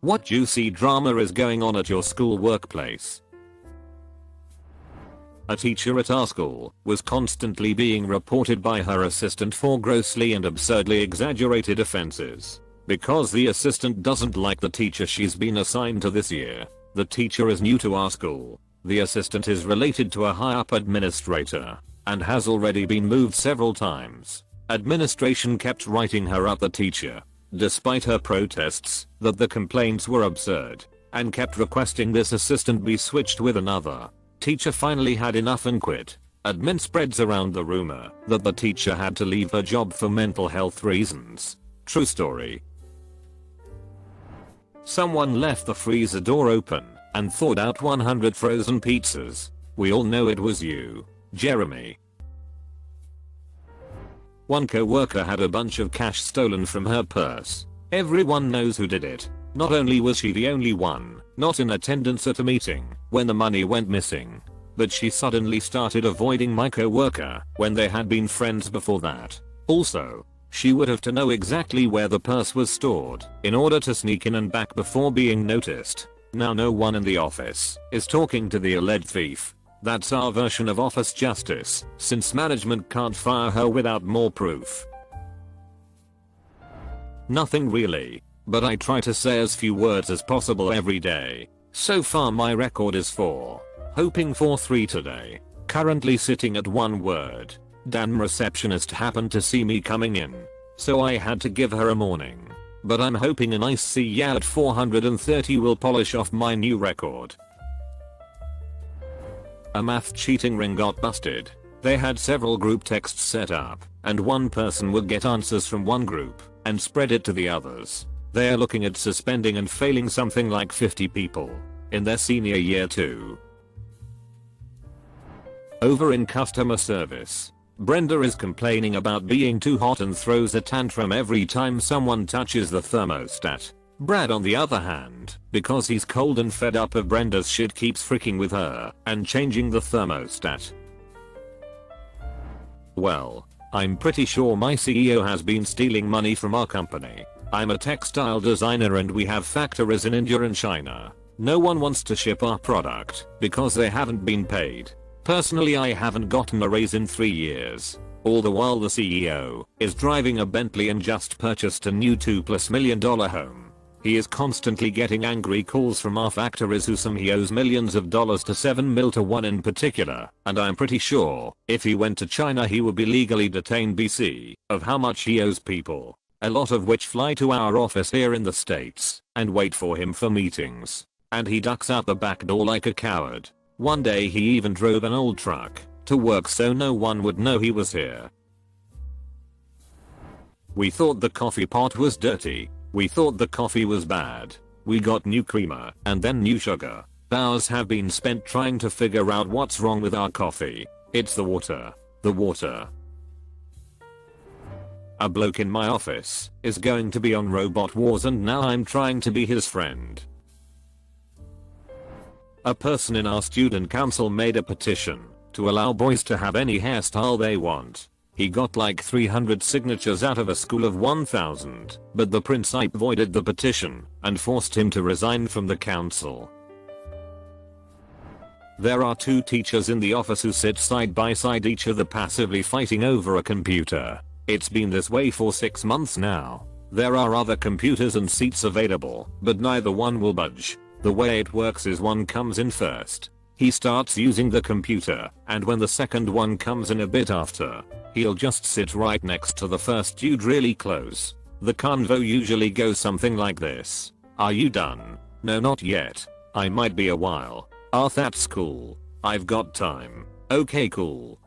What juicy drama is going on at your school workplace? A teacher at our school was constantly being reported by her assistant for grossly and absurdly exaggerated offenses. Because the assistant doesn't like the teacher she's been assigned to this year. The teacher is new to our school. The assistant is related to a high-up administrator and has already been moved several times. Administration kept writing her up the teacher, despite her protests that the complaints were absurd, and kept requesting this assistant be switched with another. Teacher finally had enough and quit. Admin spreads around the rumor that the teacher had to leave her job for mental health reasons. True story. Someone left the freezer door open and thawed out 100 frozen pizzas. We all know it was you, Jeremy. One co-worker had a bunch of cash stolen from her purse. Everyone knows who did it. Not only was she the only one not in attendance at a meeting when the money went missing, but she suddenly started avoiding my co-worker when they had been friends before that. Also, she would have to know exactly where the purse was stored in order to sneak in and back before being noticed. Now no one in the office is talking to the alleged thief. That's our version of office justice, since management can't fire her without more proof. Nothing really, but I try to say as few words as possible every day. So far my record is 4. Hoping for 3 today. Currently sitting at 1 word. Damn receptionist happened to see me coming in, so I had to give her a morning. But I'm hoping a nice see ya at 430 will polish off my new record. A math cheating ring got busted. They had several group texts set up, and one person would get answers from one group and spread it to the others. They are looking at suspending and failing something like 50 people in their senior year too. Over in customer service, Brenda is complaining about being too hot and throws a tantrum every time someone touches the thermostat. Brad on the other hand, because he's cold and fed up of Brenda's shit, keeps freaking with her and changing the thermostat. Well, I'm pretty sure my CEO has been stealing money from our company. I'm a textile designer and we have factories in India and China. No one wants to ship our product because they haven't been paid. Personally, I haven't gotten a raise in 3 years. All the while the CEO is driving a Bentley and just purchased a new $2+ million home. He is constantly getting angry calls from our factories who he owes millions of dollars to 7 mil to one in particular, and I'm pretty sure if he went to China he would be legally detained BC of how much he owes people, a lot of which fly to our office here in the States and wait for him for meetings. And he ducks out the back door like a coward. One day he even drove an old truck to work so no one would know he was here. We thought the coffee pot was dirty. We thought the coffee was bad. We got new creamer and then new sugar. Hours have been spent trying to figure out what's wrong with our coffee. It's the water. The water. A bloke in my office is going to be on Robot Wars and now I'm trying to be his friend. A person in our student council made a petition to allow boys to have any hairstyle they want. He got like 300 signatures out of a school of 1,000, but the principal voided the petition and forced him to resign from the council. There are 2 teachers in the office who sit side by side each other passively fighting over a computer. It's been this way for 6 months now. There are other computers and seats available, but neither one will budge. The way it works is one comes in first. He starts using the computer, and when the second one comes in a bit after, he'll just sit right next to the first dude really close. The convo usually goes something like this. Are you done? No, not yet. I might be a while. That's cool. I've got time. Okay, cool.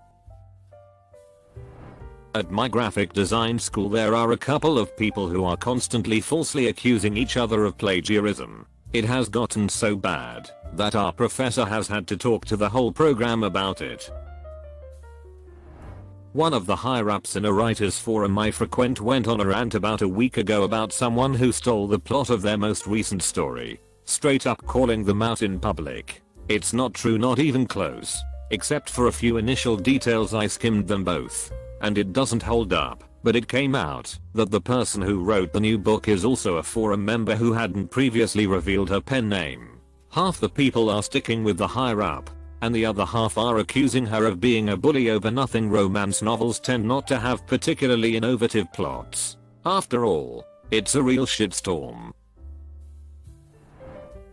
At my graphic design school there are a couple of people who are constantly falsely accusing each other of plagiarism. It has gotten so bad that our professor has had to talk to the whole program about it. One of the higher ups in a writers forum I frequent went on a rant about a week ago about someone who stole the plot of their most recent story, straight up calling them out in public. It's not true, not even close. Except for a few initial details, I skimmed them both, and it doesn't hold up. But it came out that the person who wrote the new book is also a forum member who hadn't previously revealed her pen name. Half the people are sticking with the higher up, and the other half are accusing her of being a bully over nothing. Romance novels tend not to have particularly innovative plots. After all, it's a real shitstorm.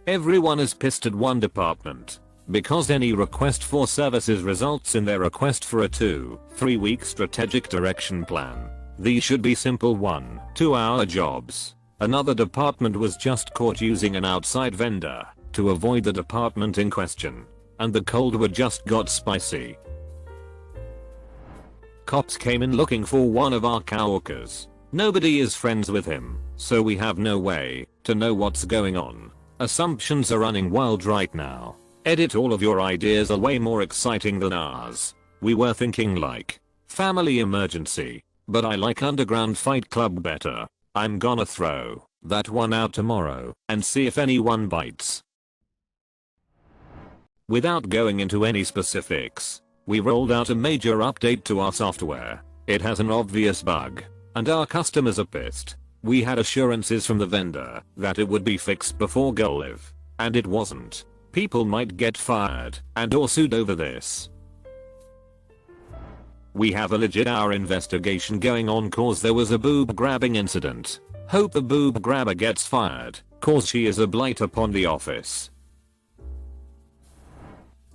Everyone is pissed at one department because any request for services results in their request for a 2-3 week strategic direction plan. These should be simple 1-2 hour jobs. Another department was just caught using an outside vendor to avoid the department in question, and the Cold War just got spicy. Cops came in looking for one of our coworkers. Nobody is friends with him, so we have no way to know what's going on. Assumptions are running wild right now. Edit, all of your ideas are way more exciting than ours. We were thinking like family emergency, but I like underground fight club better. I'm gonna throw that one out tomorrow and see if anyone bites. Without going into any specifics, we rolled out a major update to our software. It has an obvious bug, and our customers are pissed. We had assurances from the vendor that it would be fixed before go live, and it wasn't. People might get fired and or sued over this. We have a legit hour investigation going on cause there was a boob grabbing incident. Hope the boob grabber gets fired cause she is a blight upon the office.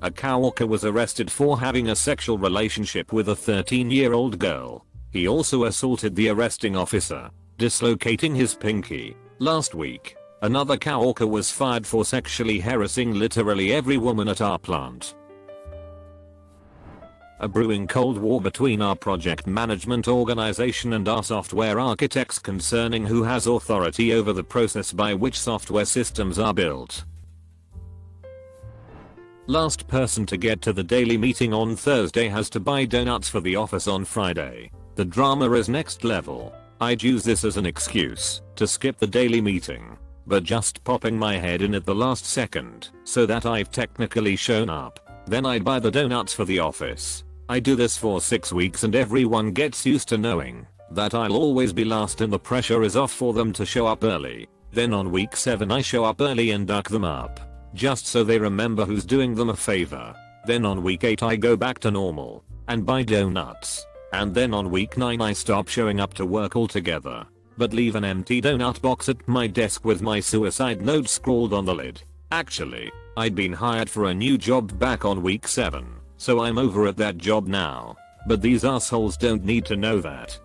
A coworker was arrested for having a sexual relationship with a 13-year-old girl. He also assaulted the arresting officer, dislocating his pinky. Last week, another coworker was fired for sexually harassing literally every woman at our plant. A brewing cold war between our project management organization and our software architects concerning who has authority over the process by which software systems are built. Last person to get to the daily meeting on Thursday has to buy donuts for the office on Friday. The drama is next level. I'd use this as an excuse to skip the daily meeting, but just popping my head in at the last second so that I've technically shown up. Then I'd buy the donuts for the office. I do this for 6 weeks and everyone gets used to knowing that I'll always be last and the pressure is off for them to show up early. Then on week 7 I show up early and duck them up, just so they remember who's doing them a favor. Then on week 8 I go back to normal and buy donuts. And then on week 9 I stop showing up to work altogether, but leave an empty donut box at my desk with my suicide note scrawled on the lid. Actually, I'd been hired for a new job back on week 7, so I'm over at that job now. But these assholes don't need to know that.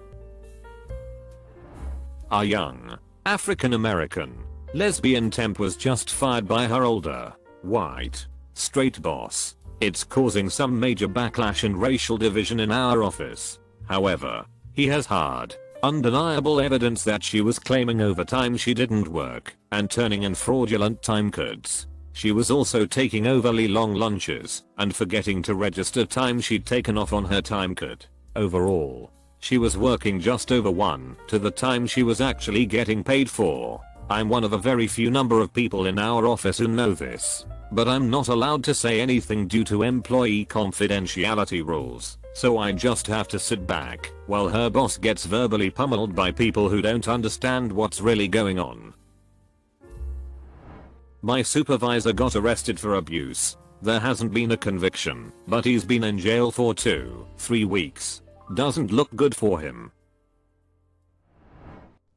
Our young, African American, lesbian temp was just fired by her older, white, straight boss. It's causing some major backlash and racial division in our office. However, he has hard, undeniable evidence that she was claiming overtime she didn't work and turning in fraudulent time cards. She was also taking overly long lunches and forgetting to register time she'd taken off on her time card. Overall, she was working just over 1 to the time she was actually getting paid for. I'm one of a very few number of people in our office who know this, but I'm not allowed to say anything due to employee confidentiality rules, so I just have to sit back while her boss gets verbally pummeled by people who don't understand what's really going on. My supervisor got arrested for abuse. There hasn't been a conviction, but he's been in jail for 2-3 weeks. Doesn't look good for him.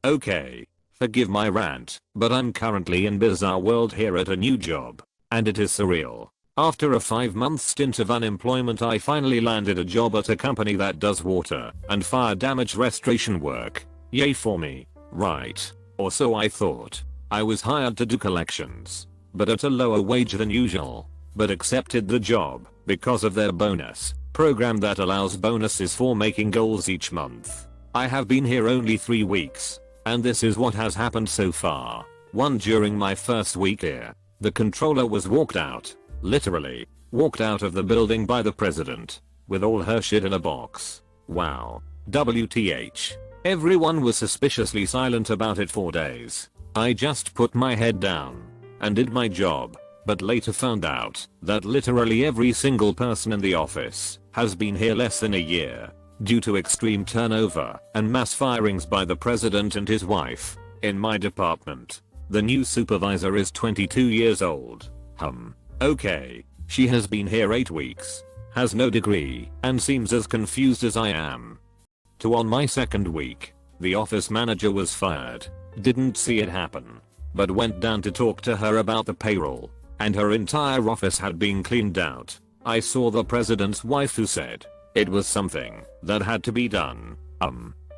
Okay, forgive my rant, but I'm currently in bizarre world here at a new job, and it is surreal. After a 5-month stint of unemployment I finally landed a job at a company that does water and fire damage restoration work. Yay for me, right? Or so I thought. I was hired to do collections, but at a lower wage than usual, but accepted the job because of their bonus program that allows bonuses for making goals each month. I have been here only 3 weeks, and this is what has happened so far. 1. During my first week here, the controller was walked out, literally, walked out of the building by the president, with all her shit in a box. Wow. WTH. Everyone was suspiciously silent about it for days. I just put my head down and did my job, but later found out that literally every single person in the office has been here less than a year. due to extreme turnover and mass firings by the president and his wife. In my department, the new supervisor is 22 years old. Okay. She has been here 8 weeks, has no degree, and seems as confused as I am. On my second week, the office manager was fired. Didn't see it happen, but went down to talk to her about the payroll, and her entire office had been cleaned out. I saw the president's wife who said it was something that had to be done.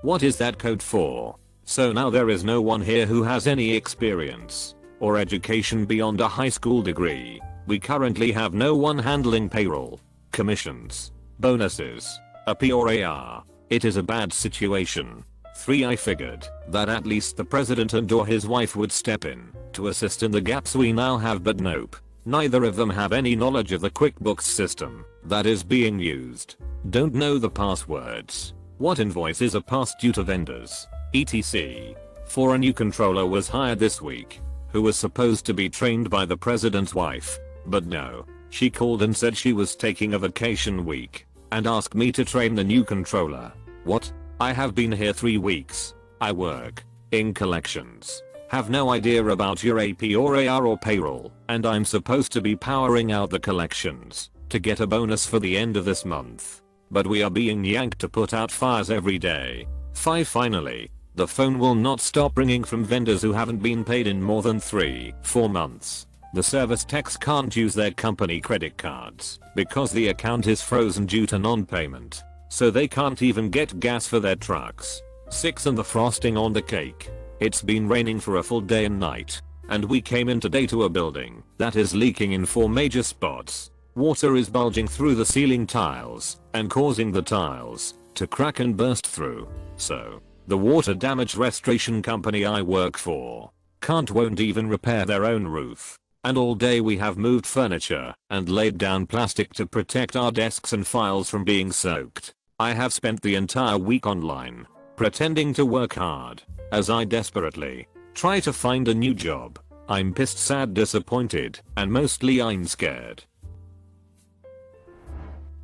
What is that code for? So now there is no one here who has any experience or education beyond a high school degree. We currently have no one handling payroll, commissions, bonuses, AP or AR. It is a bad situation. 3. I figured that at least the president and or his wife would step in to assist in the gaps we now have, but nope. Neither of them have any knowledge of the QuickBooks system that is being used. Don't know the passwords. What invoices are passed due to vendors, etc. For a new controller was hired this week, who was supposed to be trained by the president's wife. But no, she called and said she was taking a vacation week and asked me to train the new controller. What? I have been here 3 weeks. I work in collections. Have no idea about your AP or AR or payroll, and I'm supposed to be powering out the collections to get a bonus for the end of this month. But we are being yanked to put out fires every day. 5. Finally, the phone will not stop ringing from vendors who haven't been paid in more than 3-4 months. The service techs can't use their company credit cards because the account is frozen due to non-payment. So they can't even get gas for their trucks. 6. And the frosting on the cake. It's been raining for a full day and night, and we came in today to a building that is leaking in 4 major spots. Water is bulging through the ceiling tiles and causing the tiles to crack and burst through. So, the water damage restoration company I work for won't even repair their own roof. And all day we have moved furniture and laid down plastic to protect our desks and files from being soaked. I have spent the entire week online, pretending to work hard, as I desperately try to find a new job. I'm pissed, sad, disappointed, and mostly I'm scared.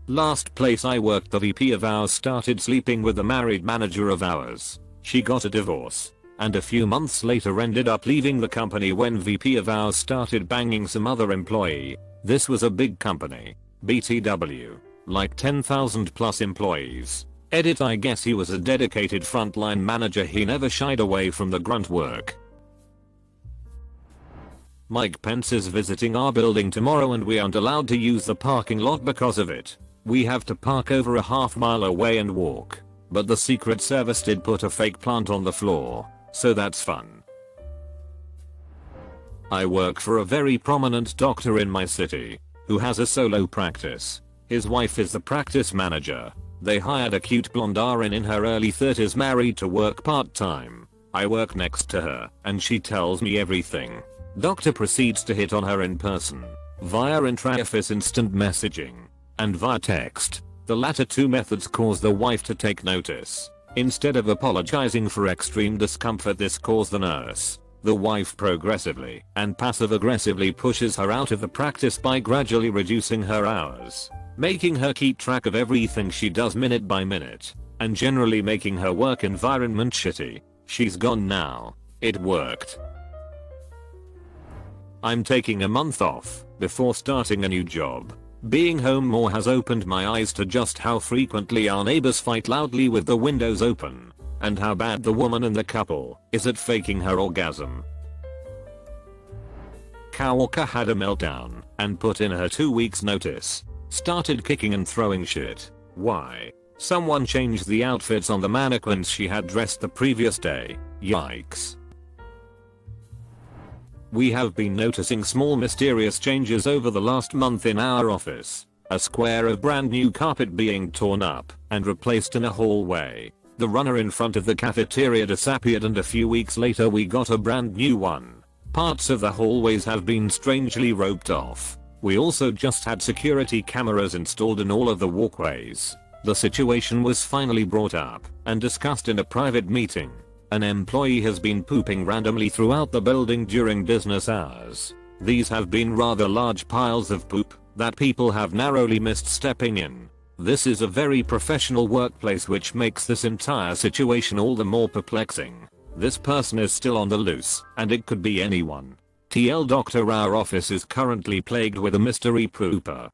Last place I worked, the VP of ours started sleeping with the married manager of ours. She got a divorce, and a few months later ended up leaving the company when VP of ours started banging some other employee. This was a big company, BTW, like 10,000 plus employees. Edit, I guess he was a dedicated frontline manager. He never shied away from the grunt work. Mike Pence is visiting our building tomorrow and we aren't allowed to use the parking lot because of it. We have to park over a half mile away and walk. But the Secret Service did put a fake plant on the floor, so that's fun. I work for a very prominent doctor in my city, who has a solo practice. His wife is the practice manager. They hired a cute blonde RN in her early 30s married to work part-time. I work next to her, and she tells me everything. Doctor proceeds to hit on her in person, via intra-office instant messaging, and via text. The latter 2 methods cause the wife to take notice. Instead of apologizing for extreme discomfort this caused the nurse, the wife progressively and passive-aggressively pushes her out of the practice by gradually reducing her hours, making her keep track of everything she does minute by minute, and generally making her work environment shitty. She's gone now. It worked. I'm taking a month off before starting a new job. Being home more has opened my eyes to just how frequently our neighbors fight loudly with the windows open, and how bad the woman in the couple is at faking her orgasm. Coworker had a meltdown and put in her 2 weeks notice. Started kicking and throwing shit. Why? Someone changed the outfits on the mannequins she had dressed the previous day. Yikes. We have been noticing small mysterious changes over the last month in our office. A square of brand new carpet being torn up and replaced in a hallway. The runner in front of the cafeteria disappeared and a few weeks later we got a brand new one. Parts of the hallways have been strangely roped off. We also just had security cameras installed in all of the walkways. The situation was finally brought up and discussed in a private meeting. An employee has been pooping randomly throughout the building during business hours. These have been rather large piles of poop that people have narrowly missed stepping in. This is a very professional workplace, which makes this entire situation all the more perplexing. This person is still on the loose, and it could be anyone. TL Doctor, our office is currently plagued with a mystery pooper.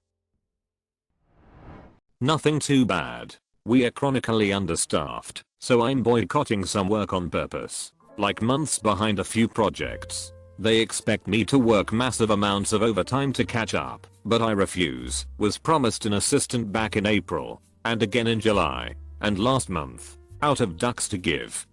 Nothing too bad. We are chronically understaffed, so I'm boycotting some work on purpose. Like months behind a few projects. They expect me to work massive amounts of overtime to catch up, but I refuse. Was promised an assistant back in April, and again in July, and last month, out of ducks to give.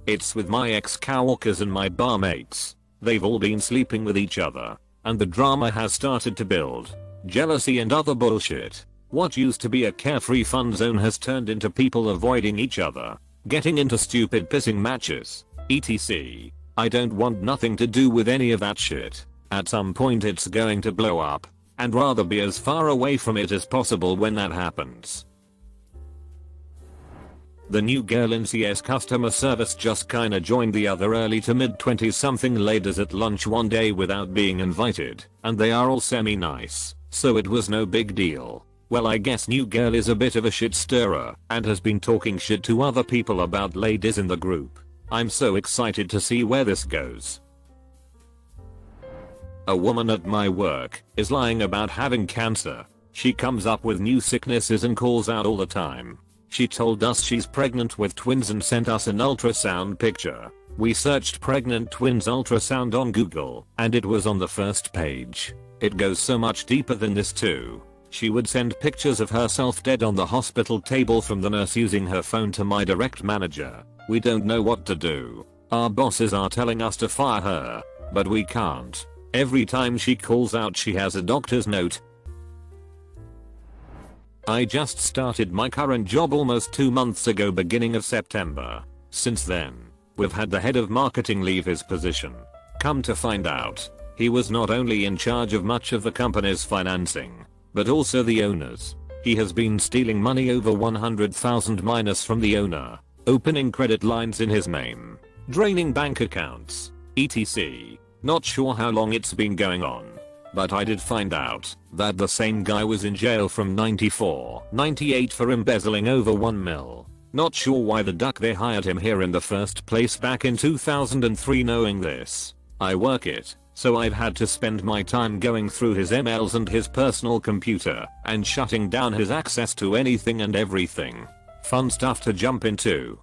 It's with my ex-coworkers and my barmates. They've all been sleeping with each other, and the drama has started to build. Jealousy and other bullshit. What used to be a carefree fun zone has turned into people avoiding each other, getting into stupid pissing matches, etc. I don't want nothing to do with any of that shit. At some point it's going to blow up, and rather be as far away from it as possible when that happens. The new girl in CS customer service just kinda joined the other early to mid 20 something ladies at lunch one day without being invited, and they are all semi-nice, so it was no big deal. Well, I guess new girl is a bit of a shit stirrer and has been talking shit to other people about ladies in the group. I'm so excited to see where this goes. A woman at my work is lying about having cancer. She comes up with new sicknesses and calls out all the time. She told us she's pregnant with twins and sent us an ultrasound picture. We searched pregnant twins ultrasound on Google, and it was on the first page. It goes so much deeper than this too. She would send pictures of herself dead on the hospital table from the nurse using her phone to my direct manager. We don't know what to do. Our bosses are telling us to fire her, but we can't. Every time she calls out she has a doctor's note. I just started my current job almost 2 months ago, beginning of September. Since then, we've had the head of marketing leave his position. Come to find out, he was not only in charge of much of the company's financing, but also the owners. He has been stealing money over 100,000 minus from the owner, opening credit lines in his name, draining bank accounts, etc. Not sure how long it's been going on, but I did find out that the same guy was in jail from 94-98 for embezzling over 1 mil. Not sure why the duck they hired him here in the first place back in 2003. Knowing this, I work it, so I've had to spend my time going through his emails and his personal computer and shutting down his access to anything and everything. Fun stuff to jump into.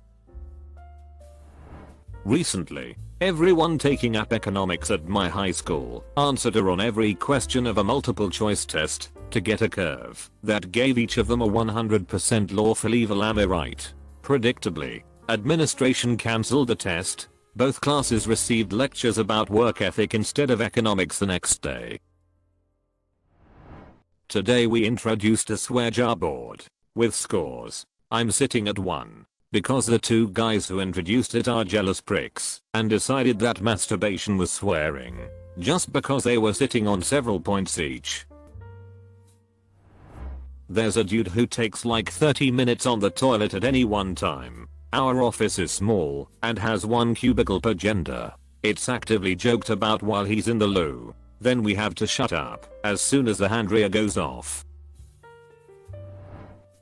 Recently, everyone taking up economics at my high school answered on every question of a multiple choice test to get a curve that gave each of them a 100% lawful evil. Am I right? Predictably, administration cancelled the test. Both classes received lectures about work ethic instead of economics the next day. Today we introduced a swear jar board with scores. I'm sitting at 1 because the 2 guys who introduced it are jealous pricks and decided that masturbation was swearing just because they were sitting on several points each. There's a dude who takes like 30 minutes on the toilet at any one time. Our office is small and has 1 cubicle per gender. It's actively joked about while he's in the loo. Then we have to shut up as soon as the handria goes off.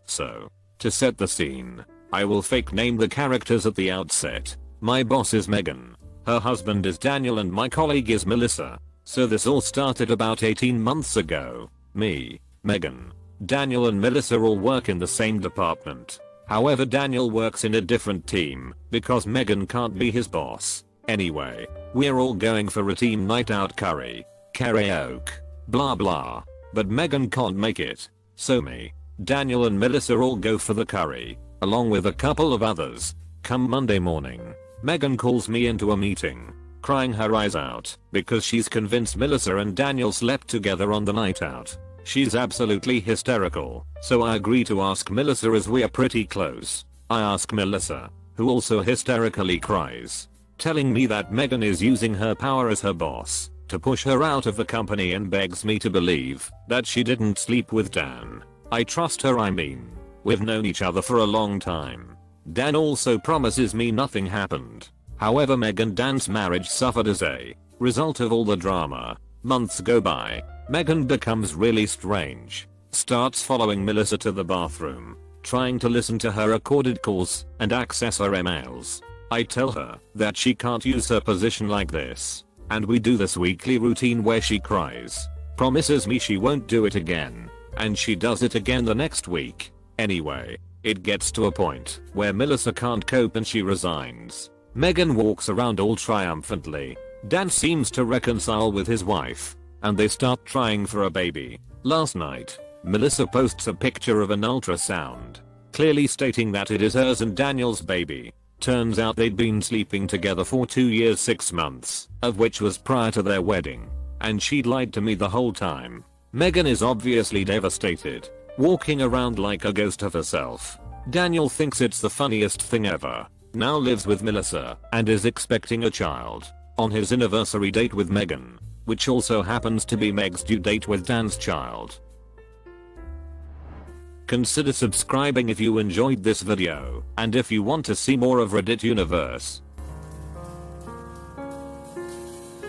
So, to set the scene, I will fake name the characters at the outset. My boss is Megan. Her husband is Daniel and my colleague is Melissa. So this all started about 18 months ago. Me, Megan, Daniel and Melissa all work in the same department. However, Daniel works in a different team because Megan can't be his boss. Anyway, we're all going for a team night out karaoke, blah blah. But Megan can't make it. So me, Daniel and Melissa all go for the curry, along with a couple of others. Come Monday morning, Megan calls me into a meeting, crying her eyes out because she's convinced Melissa and Daniel slept together on the night out. She's absolutely hysterical, so I agree to ask Melissa as we are pretty close. I ask Melissa, who also hysterically cries, telling me that Megan is using her power as her boss to push her out of the company and begs me to believe that she didn't sleep with Dan. I trust her. I mean, we've known each other for a long time. Dan also promises me nothing happened. However, Meg and Dan's marriage suffered as a result of all the drama. Months go by. Megan becomes really strange. starts following Melissa to the bathroom, trying to listen to her recorded calls and access her emails. I tell her that she can't use her position like this, and we do this weekly routine where she cries, promises me she won't do it again, and she does it again the next week. Anyway, it gets to a point where Melissa can't cope and she resigns. Megan walks around all triumphantly. Dan seems to reconcile with his wife, and they start trying for a baby. Last night, Melissa posts a picture of an ultrasound, clearly stating that it is hers and Daniel's baby. Turns out they'd been sleeping together for 2 years 6 months, of which was prior to their wedding, and she'd lied to me the whole time. Megan is obviously devastated, walking around like a ghost of herself. Daniel thinks it's the funniest thing ever, now lives with Melissa, and is expecting a child. On his anniversary date with Megan, which also happens to be Meg's due date with Dan's child. Consider subscribing if you enjoyed this video, and if you want to see more of Reddit Universe.